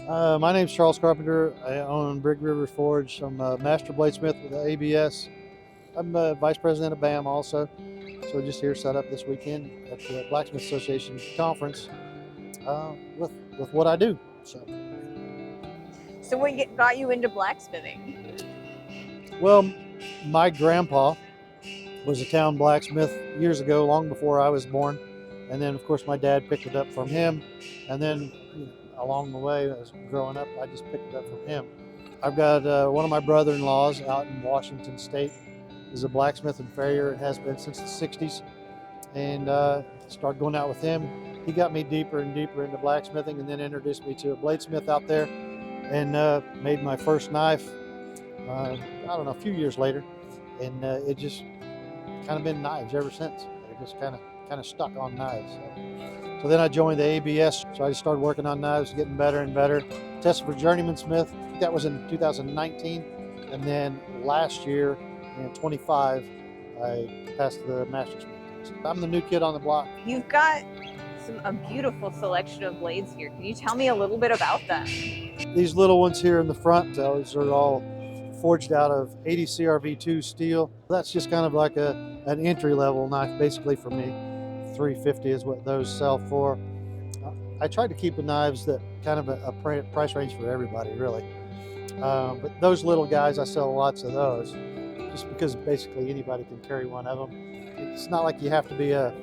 My name's Charles Carpenter. I own Big River Forge. I'm a master bladesmith with the ABS. I'm vice president of BAM also. So we're just here set up this weekend at the Blacksmith Association conference with what I do. So what got you into blacksmithing? Well, my grandpa was a town blacksmith years ago, long before I was born. And then, of course, my dad picked it up from him. And then along the way, as growing up, I just picked it up from him. I've got one of my brother-in-laws out in Washington State is a blacksmith and farrier. It has been since the 60s. And started going out with him. He got me deeper and deeper into blacksmithing and then introduced me to a bladesmith out there and made my first knife, I don't know, a few years later. And it just kind of been knives ever since. It just kind of stuck on knives. So then I joined the ABS. So I just started working on knives, getting better and better. Tested for journeyman smith. That was in 2019. And then last year, in 25, I passed the master smith test. I'm the new kid on the block. You've got a beautiful selection of blades here. Can you tell me a little bit about them? These little ones here in the front, those are all forged out of 80 CRV2 steel. That's just kind of like an entry-level knife, basically, for me. $350 is what those sell for. I tried to keep the knives that kind of a price range for everybody, really. But those little guys, I sell lots of those, just because basically anybody can carry one of them. It's not like you have to be a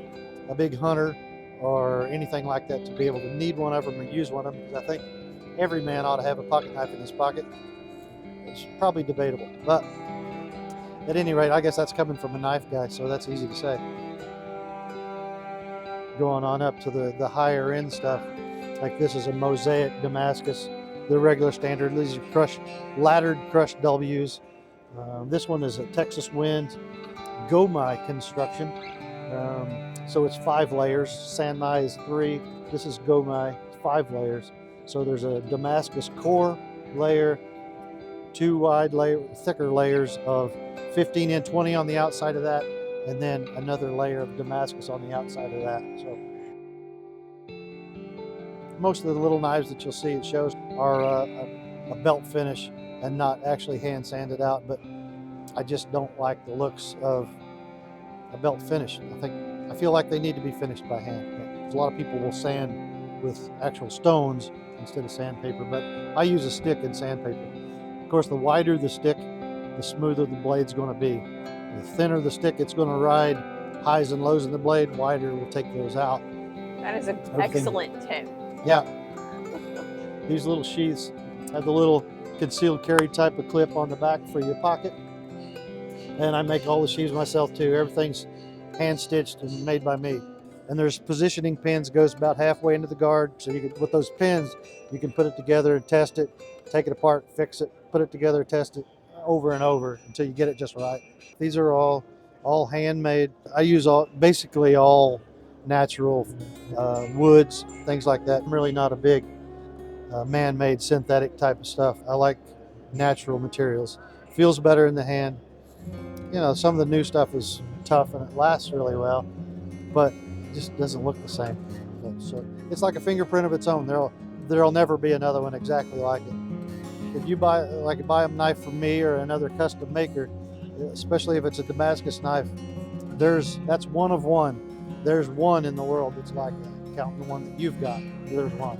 big hunter or anything like that to be able to need one of them or use one of them, because I think every man ought to have a pocket knife in his pocket. It's probably debatable, but at any rate, I guess that's coming from a knife guy, so that's easy to say. Going on up to the higher end stuff, like this is a Mosaic Damascus, the regular standard. These are laddered crushed W's. This one is a Texas Wind Gomai construction. So it's 5 layers. Sanmai is 3. This is Gomai, 5 layers. So there's a Damascus core layer, 2 wide thicker layers of 15 and 20 on the outside of that, and then another layer of Damascus on the outside of that. So most of the little knives that you'll see it shows are a belt finish and not actually hand sanded out, but I just don't like the looks of a belt finish. I feel like they need to be finished by hand. A lot of people will sand with actual stones instead of sandpaper, but I use a stick and sandpaper. Of course, the wider the stick, the smoother the blade's going to be. The thinner the stick, it's going to ride highs and lows in the blade. Wider will take those out. That is an excellent tip. Yeah. These little sheaths have the little concealed carry type of clip on the back for your pocket. And I make all the sheaths myself too. Everything's hand stitched and made by me. And there's positioning pins, goes about halfway into the guard. So you can, with those pins, you can put it together and test it, take it apart, fix it, put it together, test it over and over until you get it just right. These are all handmade. I use basically all natural woods, things like that. I'm really not a big man-made synthetic type of stuff. I like natural materials. Feels better in the hand. You know, some of the new stuff is tough and it lasts really well, but it just doesn't look the same. So it's like a fingerprint of its own. There'll never be another one exactly like it. If you buy a knife from me or another custom maker, especially if it's a Damascus knife, that's one of one. There's one in the world that's like that. Counting the one that you've got, there's one.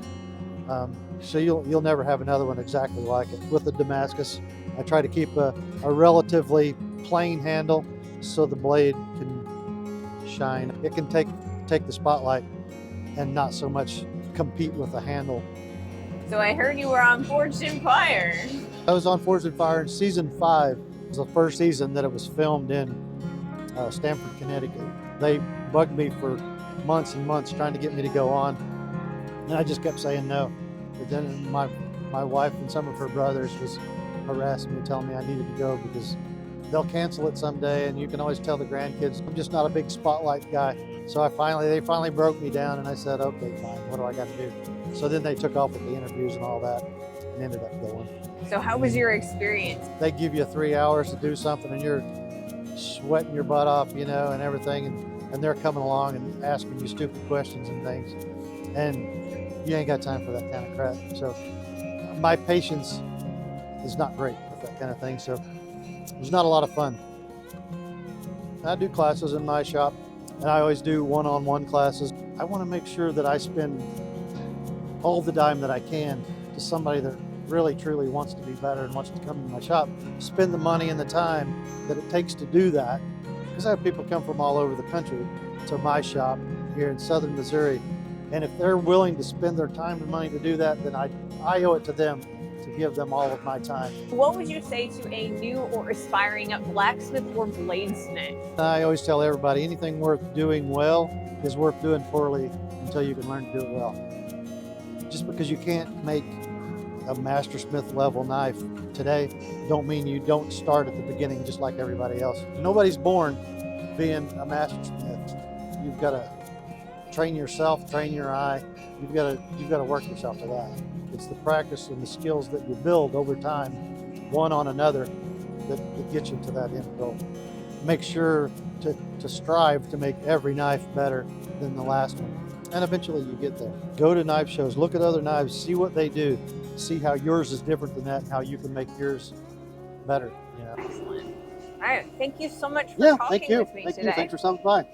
So you'll never have another one exactly like it. With the Damascus, I try to keep a relatively plain handle so the blade can shine. It can take the spotlight and not so much compete with the handle. So I heard you were on Forged in Fire. I was on Forged in Fire in season 5. It was the first season that it was filmed in Stamford, Connecticut. They bugged me for months and months trying to get me to go on, and I just kept saying no. But then my wife and some of her brothers was harassing me, telling me I needed to go because they'll cancel it someday, and you can always tell the grandkids I'm just not a big spotlight guy. So they finally broke me down, and I said, okay, fine, what do I got to do? So then they took off with the interviews and all that and ended up going. So how was your experience? They give you 3 hours to do something and you're sweating your butt off, you know, and everything, and they're coming along and asking you stupid questions and things, and you ain't got time for that kind of crap. So my patience is not great with that kind of thing, so it's not a lot of fun. I do classes in my shop, and I always do one-on-one classes. I want to make sure that I spend all the time that I can to somebody that really truly wants to be better and wants to come to my shop, spend the money and the time that it takes to do that. Because I have people come from all over the country to my shop here in southern Missouri, and if they're willing to spend their time and money to do that, then I owe it to them to give them all of my time. What would you say to a new or aspiring blacksmith or bladesmith? I always tell everybody anything worth doing well is worth doing poorly until you can learn to do it well. Just because you can't make a mastersmith level knife today don't mean you don't start at the beginning just like everybody else. Nobody's born being a mastersmith. You've got to train yourself, train your eye. You've got to work yourself to that. It's the practice and the skills that you build over time, one on another, that get you to that end goal. Make sure to strive to make every knife better than the last one. And eventually you get there. Go to knife shows, look at other knives, see what they do, see how yours is different than that, and how you can make yours better. Excellent. All right, thank you so much for Yeah, talking thank you. with me Thank today. you. Thanks for stopping by.